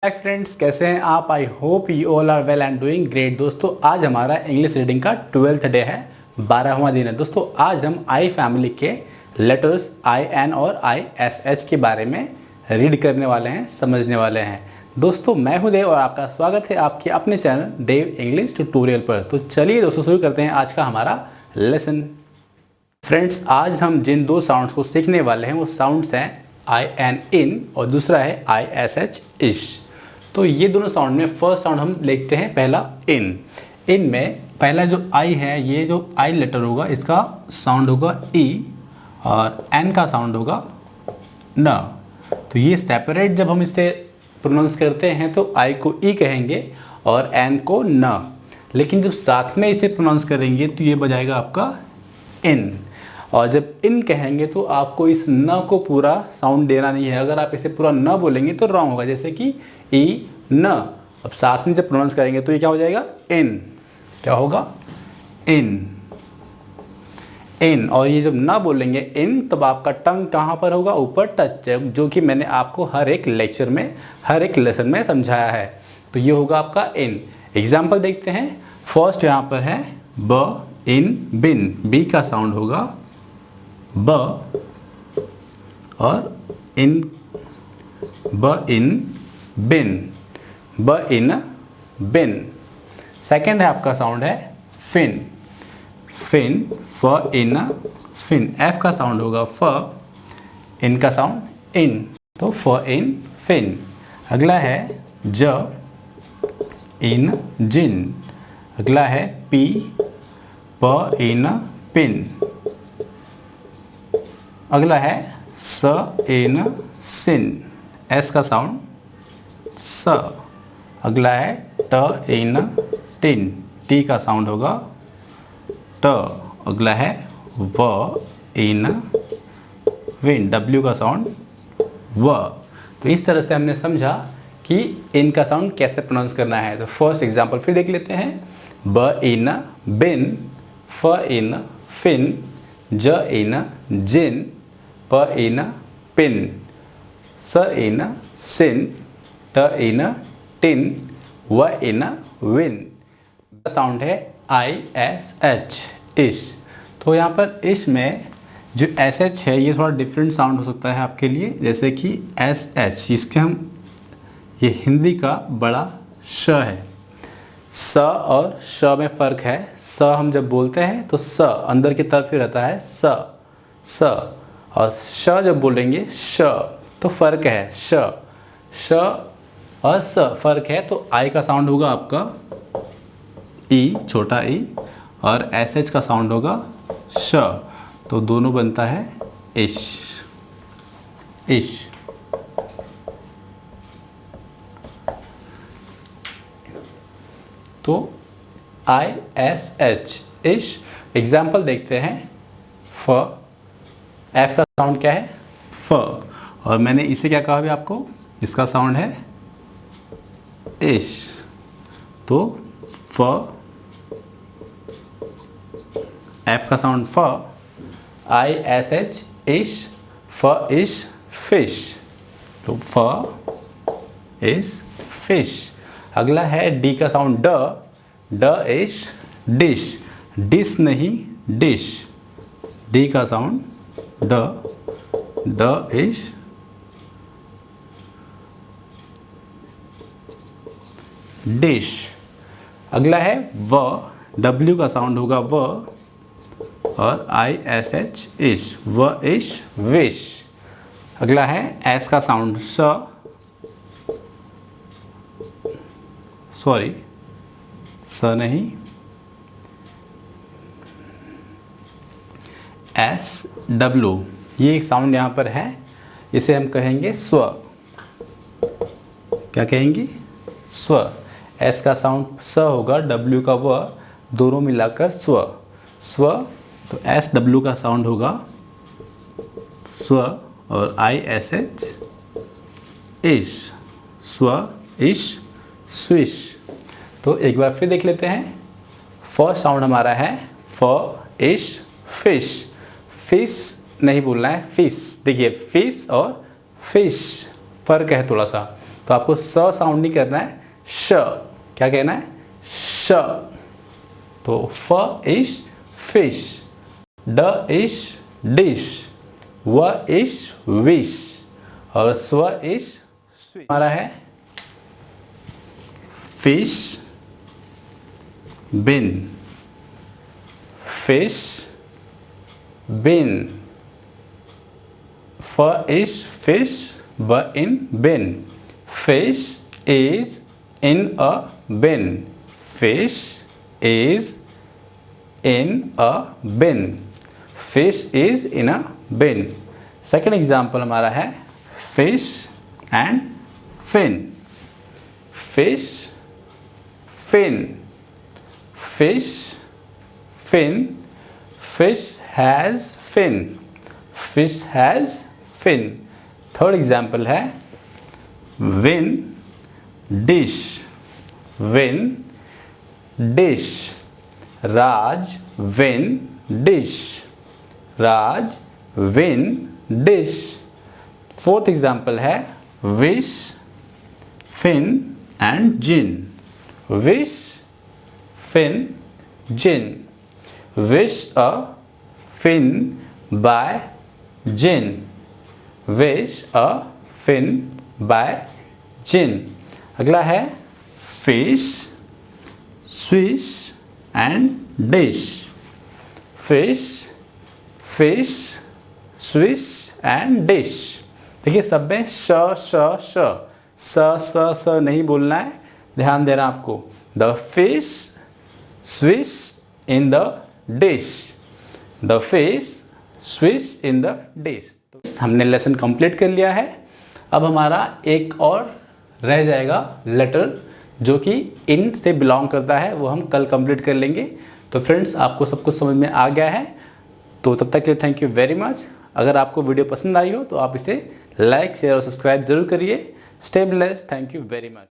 Hi friends, कैसे हैं आप। I hope you all are well and doing great. दोस्तों, आज हमारा इंग्लिश रीडिंग का 12th डे है, 12वां दिन है। दोस्तों, आज हम आई फैमिली के लेटर्स आई एन और आई एस एच के बारे में रीड करने वाले हैं, समझने वाले हैं। दोस्तों, मैं हूं देव और आपका स्वागत है आपके अपने चैनल देव इंग्लिश ट्यूटोरियल पर। तो चलिए दोस्तों, शुरू करते हैं आज का हमारा लेसन। फ्रेंड्स, आज हम जिन दो साउंड्स को सीखने वाले हैं वो साउंड्स हैं आई एन इन और दूसरा है आई एस एच इश। तो ये दोनों साउंड में फर्स्ट साउंड हम लिखते हैं पहला इन। इन में पहला जो आई है, ये जो आई लेटर होगा इसका साउंड होगा ई और एन का साउंड होगा न। तो ये सेपरेट जब हम इसे प्रोनाउंस करते हैं तो आई को ई कहेंगे और एन को न, लेकिन जब साथ में इसे प्रोनाउंस करेंगे तो ये बजाएगा आपका इन। और जब इन कहेंगे तो आपको इस न को पूरा साउंड देना नहीं है। अगर आप इसे पूरा न बोलेंगे तो रॉन्ग होगा, जैसे कि ई न। अब साथ में जब प्रोनाउंस करेंगे तो ये क्या हो जाएगा, इन। क्या होगा, इन, इन। और ये जब ना बोलेंगे इन, तब आपका टंग कहाँ पर होगा, ऊपर टच, जो कि मैंने आपको हर एक लेक्चर में, हर एक लेसन में समझाया है। तो ये होगा आपका इन। एग्जाम्पल देखते हैं। फर्स्ट यहाँ पर है ब इन बिन। बी का साउंड होगा ब और इन, ब इन बिन, ब इन बिन। सेकेंड है आपका साउंड है फिन। फिन, फ इन फिन। एफ का साउंड होगा फ, इन का साउंड इन, तो फ इन फिन। अगला है ज इन जिन। अगला है पी, प इन पिन। अगला है स इन सिन। एस का साउंड स। अगला है ट इन टिन। टी का साउंड होगा ट। अगला है व इन विन। डब्ल्यू का साउंड व। तो इस तरह से हमने समझा कि इन का साउंड कैसे प्रोनाउंस करना है। तो फर्स्ट एग्जांपल फिर देख लेते हैं। ब इन बिन, फ इन फिन, ज इन जिन, प इन पिन, स इन सिन, ट इन टिन, व इन विन। साउंड है आई एस एच इश। तो यहाँ पर इश में जो एस एच है ये थोड़ा डिफरेंट साउंड हो सकता है आपके लिए, जैसे कि एस एच, इसके हम, ये हिंदी का बड़ा श है। स और श में फ़र्क है। स हम जब बोलते हैं तो स अंदर की तरफ ही रहता है, स। और श जब बोलेंगे श, तो फ़र्क है। श और स फ़र्क है। तो आई का साउंड होगा आपका ई, छोटा ई, और एस एच का साउंड होगा श। तो दोनों बनता है इश, इश। तो आई एस एच इश। एग्जाम्पल देखते हैं। फ, एफ का साउंड क्या है, फ। और मैंने इसे क्या कहा अभी आपको, इसका साउंड है इश। तो फ, एफ का साउंड फ, आई एस एच इश, फ इश फिश। तो फ इज फिश। अगला है डी का साउंड ड, ड इश डिश। डिश नहीं, डिश। डी का साउंड ड, ड इश डिश। अगला है व, डब्ल्यू का साउंड होगा व और आई एस एच इश, व इश विश। अगला है एस का साउंड स, सॉरी स नहीं, एस डब्ल्यू। ये एक साउंड यहाँ पर है, इसे हम कहेंगे स्व। क्या कहेंगे, स्व। एस का साउंड स होगा, डब्ल्यू का व, दोनों मिलाकर स्व, स्व। तो एस डब्ल्यू का साउंड होगा स्व और आई एस एच इश, स्व इश स्विश। तो एक बार फिर देख लेते हैं। फर्स्ट साउंड हमारा है फ इश फिश। फिश नहीं बोलना है, फिश। देखिए फिश और फिश फ़र्क है थोड़ा सा। तो आपको स साउंड नहीं करना है, श। क्या कहना है? श। तो फ इज फिश, ड इज डिश, व इज विश और स्व इज स्वीट। हमारा है फिश बिन, फिश बिन, फ is fish, B in bin, fish is in a bin, fish is in a bin, fish is in a bin. Second example हमारा है fish and fin, fish fin, fish fin, fish has fin, fish has fin। Third example है win dish, win dish, Raj win dish, Raj win dish। Fourth example है wish fin and gin, wish fin gin, wish a fin by gin, wish a fin by gin। अगला है fish, swish and dish, fish, fish, swish and dish। देखिए सब में श श श, स स स नहीं बोलना है, ध्यान देना आपको। The fish swish in the dish, the fish swish in the dish. तो हमने लेसन कंप्लीट कर लिया है। अब हमारा एक और रह जाएगा लेटर जो कि इन से बिलोंग करता है, वो हम कल कंप्लीट कर लेंगे। तो फ्रेंड्स आपको सब कुछ समझ में आ गया है, तो तब तक के लिए थैंक यू वेरी मच। अगर आपको वीडियो पसंद आई हो तो आप इसे लाइक शेयर और सब्सक्राइब जरूर करिए। Stay blessed, thank you very much.